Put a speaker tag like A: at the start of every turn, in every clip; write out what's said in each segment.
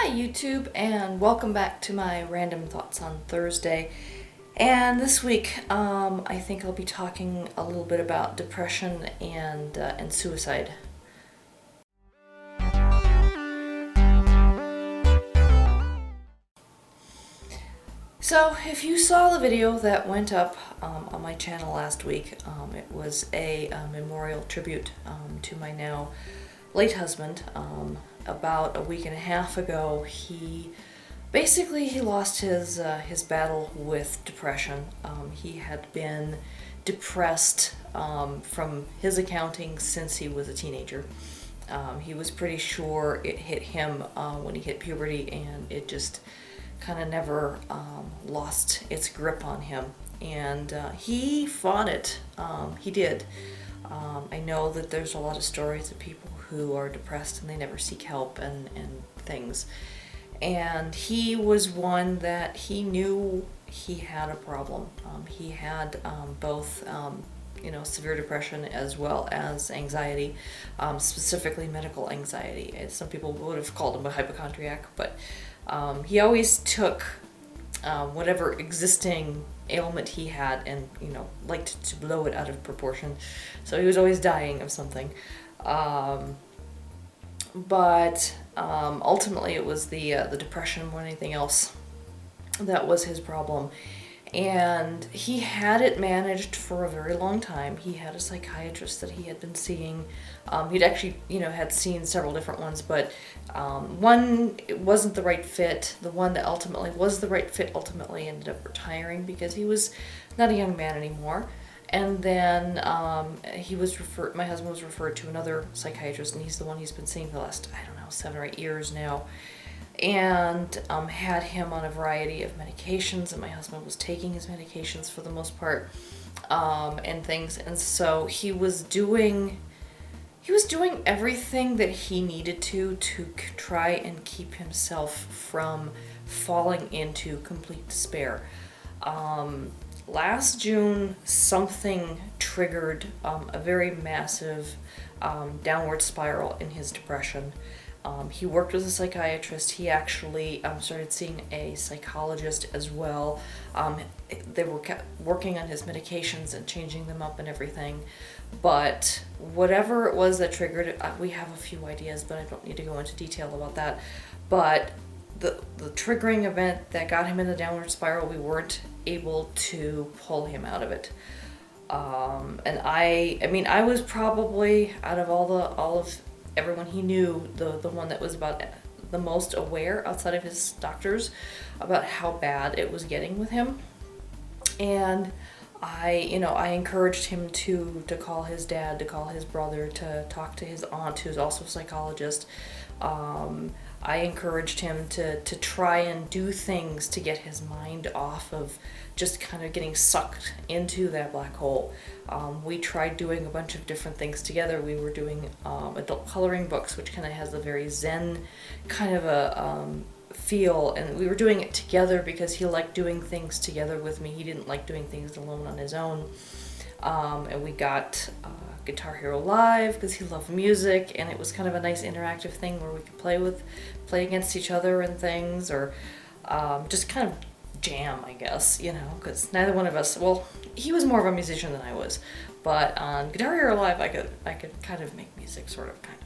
A: Hi YouTube, and welcome back to my random thoughts on Thursday. And this week I think I'll be talking a little bit about depression and suicide. So if you saw the video that went up on my channel last week, it was a memorial tribute to my now late husband. About a week and a half ago, he lost his battle with depression. He had been depressed from his accounting since he was a teenager. He was pretty sure it hit him when he hit puberty, and it just kind of never lost its grip on him. And he fought it. He did. I know that there's a lot of stories of people who are depressed and they never seek help and things. And he was one that he knew he had a problem. He had both severe depression as well as anxiety, specifically medical anxiety. Some people would have called him a hypochondriac, but he always took whatever existing ailment he had and liked to blow it out of proportion. So he was always dying of something. But ultimately it was the depression more than anything else that was his problem. And he had it managed for a very long time. He had a psychiatrist that he had been seeing. He'd actually, had seen several different ones, but one, it wasn't the right fit. The one that ultimately was the right fit ultimately ended up retiring because he was not a young man anymore. And then my husband was referred to another psychiatrist, and he's the one he's been seeing for the last, 7 or 8 years now. And had him on a variety of medications, and my husband was taking his medications for the most part, and things. And so he was doing everything that he needed to try and keep himself from falling into complete despair. Last June, something triggered a very massive downward spiral in his depression. He worked with a psychiatrist. He actually started seeing a psychologist as well. They were working on his medications and changing them up and everything. But whatever it was that triggered it, we have a few ideas, but I don't need to go into detail about that. But the triggering event that got him in the downward spiral, we weren't able to pull him out of it. And I was probably, out of all of everyone he knew, the one that was about the most aware outside of his doctors about how bad it was getting with him. And I encouraged him to call his dad, to call his brother, to talk to his aunt, who's also a psychologist. I encouraged him to try and do things to get his mind off of just kind of getting sucked into that black hole. We tried doing a bunch of different things together. We were doing adult coloring books, which kind of has a very zen kind of a feel, and we were doing it together because he liked doing things together with me. He didn't like doing things alone on his own. And we got Guitar Hero Live because he loved music, and it was kind of a nice interactive thing where we could play against each other and things, or just kind of jam, I guess, because neither one of us, well, he was more of a musician than I was, but on Guitar Hero Live I could kind of make music, sort of, kind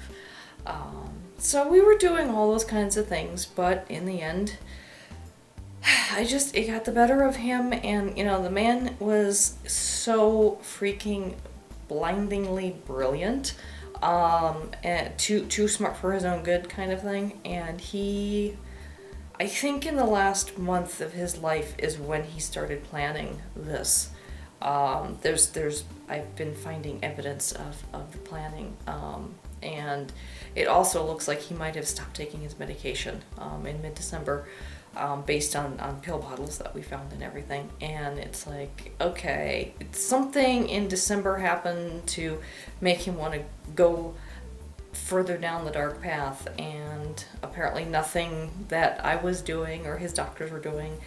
A: of. So we were doing all those kinds of things, but in the end, it got the better of him, and the man was so freaking blindingly brilliant, and too smart for his own good kind of thing. And I think in the last month of his life is when he started planning this. I've been finding evidence of the planning, and it also looks like he might have stopped taking his medication in mid-December, based on pill bottles that we found and everything. And it's like, okay, something in December happened to make him want to go further down the dark path, and apparently nothing that I was doing or his doctors were doing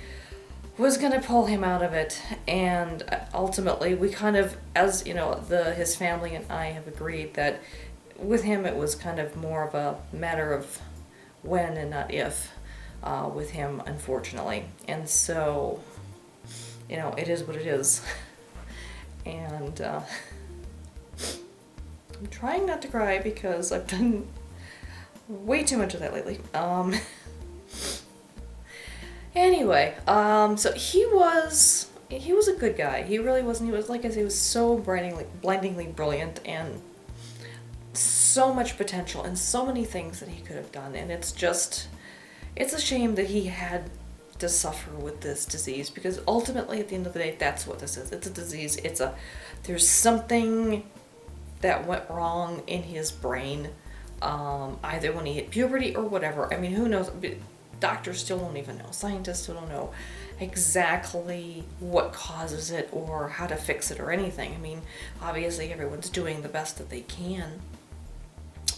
A: was going to pull him out of it. And ultimately we kind of, as his family and I have agreed that with him it was kind of more of a matter of when and not if. with him, unfortunately. And so, you know, it is what it is. And I'm trying not to cry because I've done way too much of that lately. Anyway, so he was a good guy. He really wasn't. He was, like I said, he was so blindingly brilliant, and so much potential, and so many things that he could have done. And it's a shame that he had to suffer with this disease, because ultimately, at the end of the day, that's what this is. It's a disease. There's something that went wrong in his brain, either when he hit puberty or whatever. I mean, who knows? Doctors still don't even know. Scientists still don't know exactly what causes it or how to fix it or anything. I mean, obviously everyone's doing the best that they can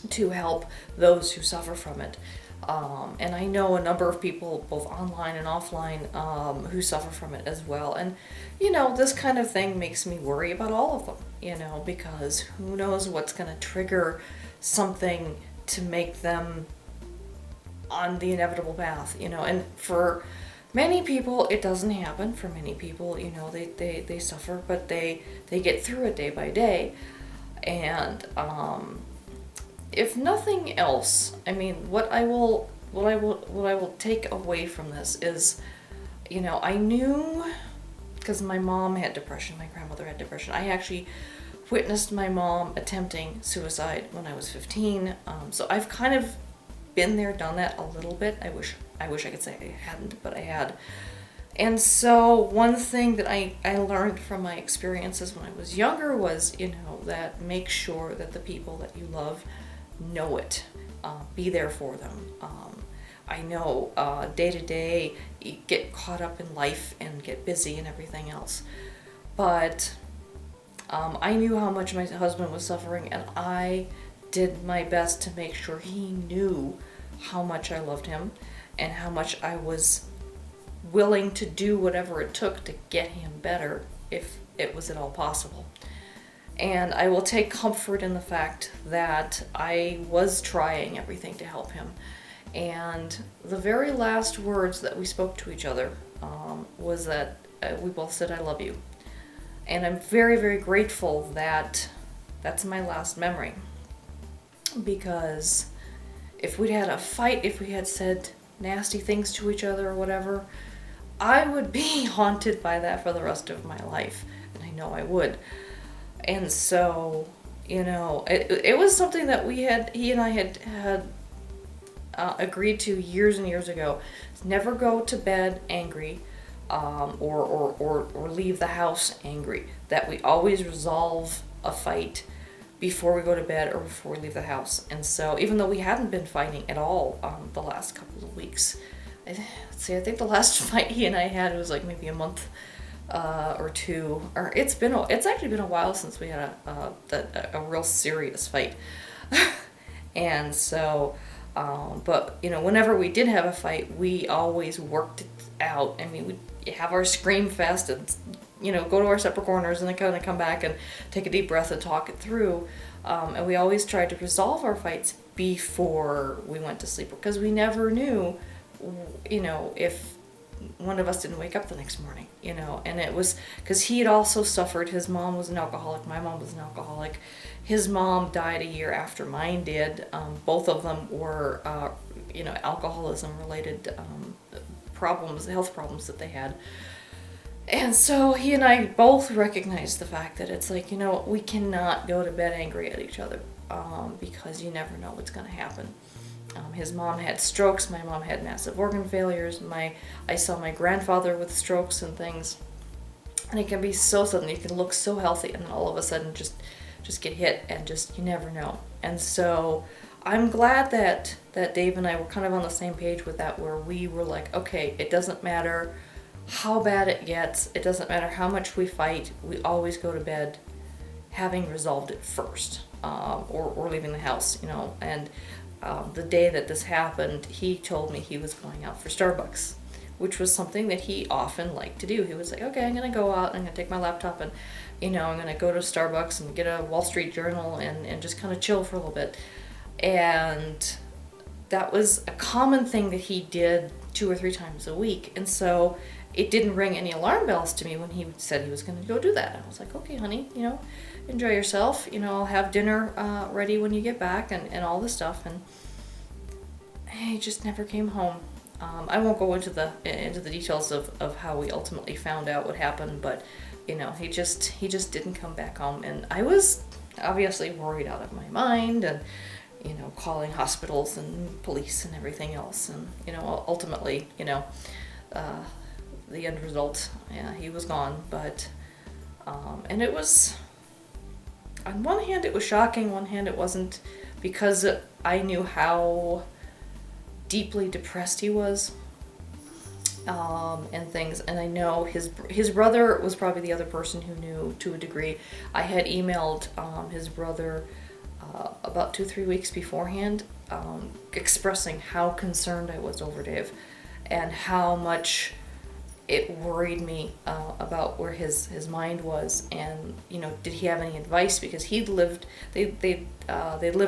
A: to help those who suffer from it. And I know a number of people, both online and offline, who suffer from it as well. And, you know, this kind of thing makes me worry about all of them, you know, because who knows what's going to trigger something to make them on the inevitable path, you know. And for many people, it doesn't happen. For many people, you know, they suffer, but they get through it day by day. And, if nothing else, I mean, what I will take away from this is, you know, I knew, because my mom had depression, my grandmother had depression. I actually witnessed my mom attempting suicide when I was 15. So I've kind of been there, done that a little bit. I wish I could say I hadn't, but I had. And so one thing that I learned from my experiences when I was younger was, you know, that make sure that the people that you love know it. Be there for them. I know day to day you get caught up in life and get busy and everything else. But I knew how much my husband was suffering, and I did my best to make sure he knew how much I loved him and how much I was willing to do whatever it took to get him better if it was at all possible. And I will take comfort in the fact that I was trying everything to help him. And the very last words that we spoke to each other was that we both said, "I love you." And I'm very, very grateful that that's my last memory. Because if we'd had a fight, if we had said nasty things to each other or whatever, I would be haunted by that for the rest of my life. And I know I would. And so, you know, it was something that he and I had agreed to years and years ago. Never go to bed angry, or leave the house angry. That we always resolve a fight before we go to bed or before we leave the house. And so, even though we hadn't been fighting at all the last couple of weeks, I think the last fight he and I had was like maybe a month or two, or it's actually been a while since we had a real serious fight. And so, but you know, whenever we did have a fight, we always worked it out. I mean, we'd have our scream fest and, you know, go to our separate corners and then kind of come back and take a deep breath and talk it through. And we always tried to resolve our fights before we went to sleep, because we never knew, you know, if one of us didn't wake up the next morning, you know. And it was because he had also suffered. His mom was an alcoholic. My mom was an alcoholic. His mom died a year after mine did. Both of them were, you know, alcoholism-related problems, health problems that they had. And so he and I both recognized the fact that it's like, you know, we cannot go to bed angry at each other, because you never know what's going to happen. His mom had strokes. My mom had massive organ failures. I saw my grandfather with strokes and things. And it can be so sudden. You can look so healthy and all of a sudden just get hit, and just, you never know. And so I'm glad that Dave and I were kind of on the same page with that, where we were like, okay, it doesn't matter how bad it gets. It doesn't matter how much we fight. We always go to bed having resolved it first, or leaving the house, you know. And the day that this happened, he told me he was going out for Starbucks, which was something that he often liked to do. He was like, okay, I'm going to go out, I'm going to take my laptop, and, you know, I'm going to go to Starbucks and get a Wall Street Journal and just kind of chill for a little bit. And that was a common thing that he did 2 or 3 times a week. And so it didn't ring any alarm bells to me when he said he was going to go do that. I was like, okay, honey, enjoy yourself. I'll have dinner ready when you get back and all this stuff. And he just never came home. I won't go into the details of how we ultimately found out what happened, but he just didn't come back home, and I was obviously worried out of my mind, and calling hospitals and police and everything else, and ultimately the end result, yeah, he was gone. But and it was, on one hand it was shocking, one hand it wasn't, because I knew how deeply depressed he was, and things, and I know his brother was probably the other person who knew to a degree. I had emailed his brother about 2-3 weeks beforehand, expressing how concerned I was over Dave and how much it worried me about where his mind was, and did he have any advice, because they lived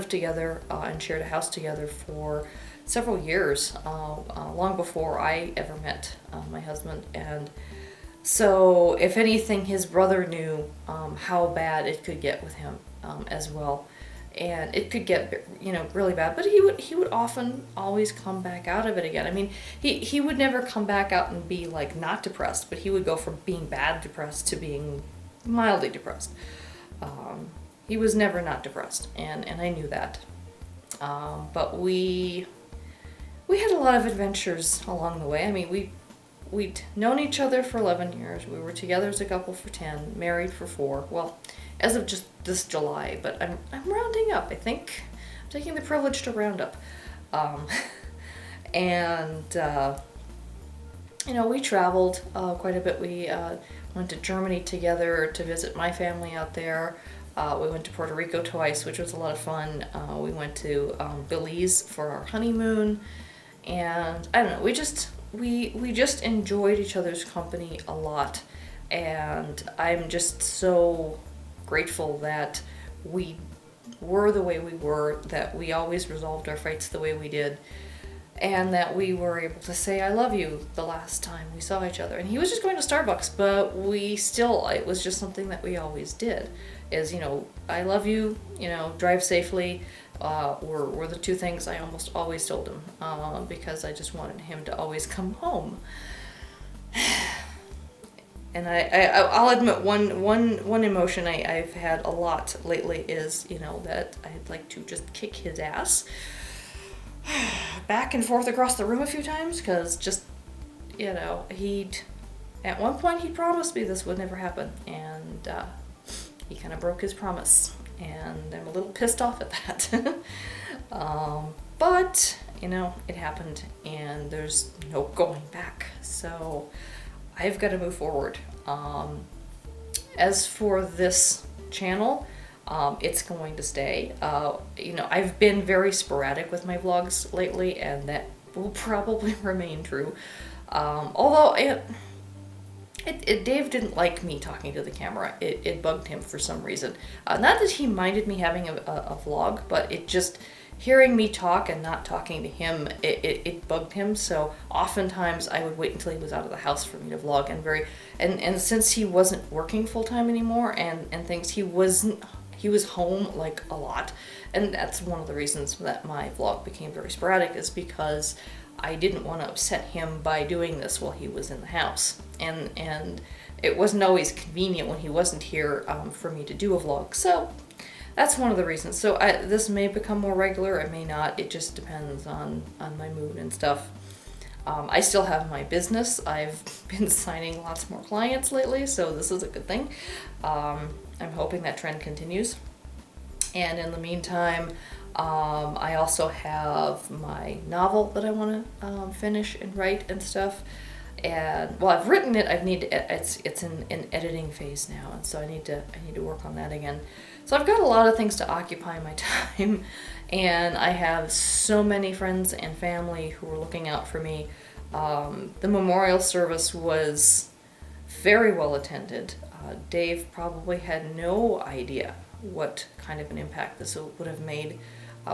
A: together and shared a house together for several years, long before I ever met my husband. And so if anything, his brother knew how bad it could get with him as well, and it could get really bad, but he would often always come back out of it again. I mean, he would never come back out and be like not depressed, but he would go from being bad depressed to being mildly depressed. He was never not depressed, and I knew that. But we had a lot of adventures along the way. I mean, we'd known each other for 11 years. We were together as a couple for 10, married for 4. Well, as of just this July, but I'm rounding up. I think I'm taking the privilege to round up. We traveled quite a bit. We went to Germany together to visit my family out there. We went to Puerto Rico twice, which was a lot of fun. We went to Belize for our honeymoon. And I don't know, we just enjoyed each other's company a lot, and I'm just so grateful that we were the way we were, that we always resolved our fights the way we did, and that we were able to say I love you the last time we saw each other. And he was just going to Starbucks, but it was just something that we always did, is I love you, drive safely, were the 2 things I almost always told him, because I just wanted him to always come home. And I'll admit one emotion I've had a lot lately is that I'd like to just kick his ass back and forth across the room a few times, because just at one point he promised me this would never happen, and he kind of broke his promise, and I'm a little pissed off at that. But it happened, and there's no going back, so I've got to move forward. As for this channel, it's going to stay. I've been very sporadic with my vlogs lately, and that will probably remain true. Although Dave didn't like me talking to the camera. It bugged him for some reason. Not that he minded me having a vlog, but it just, hearing me talk and not talking to him, it bugged him. So oftentimes I would wait until he was out of the house for me to vlog, and since he wasn't working full-time anymore and things, he was home like a lot. And that's one of the reasons that my vlog became very sporadic, is because I didn't want to upset him by doing this while he was in the house. And it wasn't always convenient when he wasn't here for me to do a vlog. So that's one of the reasons. So this may become more regular, it may not. It just depends on my mood and stuff. I still have my business. I've been signing lots more clients lately, so this is a good thing. I'm hoping that trend continues. And in the meantime, I also have my novel that I want to finish and write and stuff. And well, I've written it. It's in an editing phase now, and so I need to work on that again. So I've got a lot of things to occupy my time, and I have so many friends and family who are looking out for me. The memorial service was very well attended. Dave probably had no idea what kind of an impact this would have made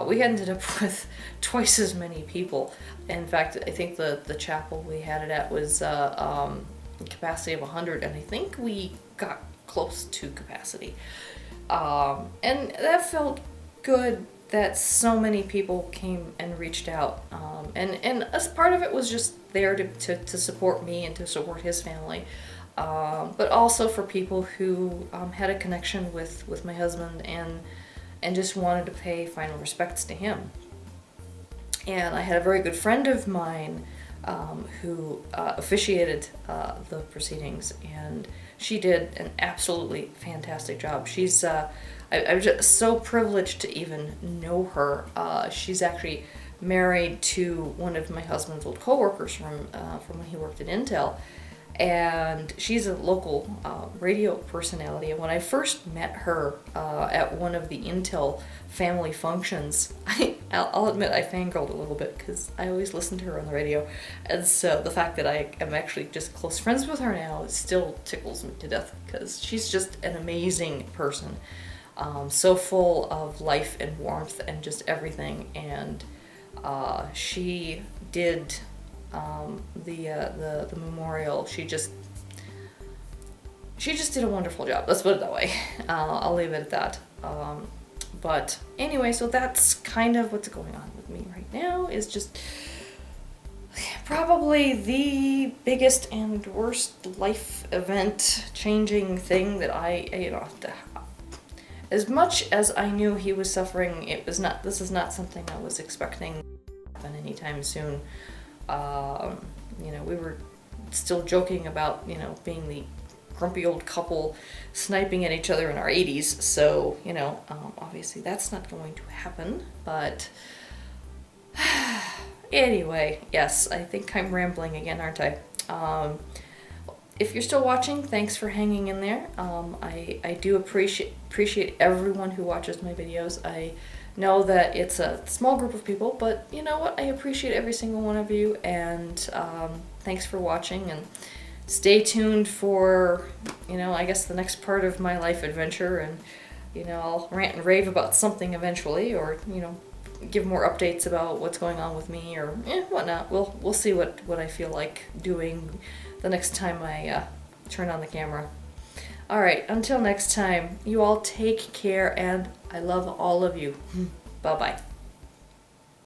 A: we ended up with twice as many people. In fact, I think the chapel we had it at was capacity of 100, and I think we got close to capacity. And that felt good that so many people came and reached out. And as part of it was just there to support me and to support his family. But also for people who had a connection with my husband and just wanted to pay final respects to him. And I had a very good friend of mine who officiated the proceedings, and she did an absolutely fantastic job. I'm just so privileged to even know her. She's actually married to one of my husband's old coworkers from when he worked at Intel. And she's a local radio personality. And when I first met her at one of the Intel family functions, I'll admit I fangirled a little bit because I always listened to her on the radio. And so the fact that I am actually just close friends with her now still tickles me to death because she's just an amazing person. So full of life and warmth and just everything. And she did the memorial. She just did a wonderful job. Let's put it that way. I'll leave it at that. But anyway, so that's kind of what's going on with me right now. Is just probably the biggest and worst life event changing thing that as much as I knew he was suffering, this is not something I was expecting to happen anytime soon. We were still joking about, being the grumpy old couple sniping at each other in our 80s. So, obviously that's not going to happen. But anyway, yes, I think I'm rambling again, aren't I? If you're still watching, thanks for hanging in there. I do appreciate everyone who watches my videos. I know that it's a small group of people, but you know what? I appreciate every single one of you, and thanks for watching, and stay tuned for, I guess the next part of my life adventure, and, I'll rant and rave about something eventually, or, give more updates about what's going on with me, or whatnot. We'll see what I feel like doing the next time I turn on the camera. Alright, until next time, you all take care, and I love all of you. Bye-bye.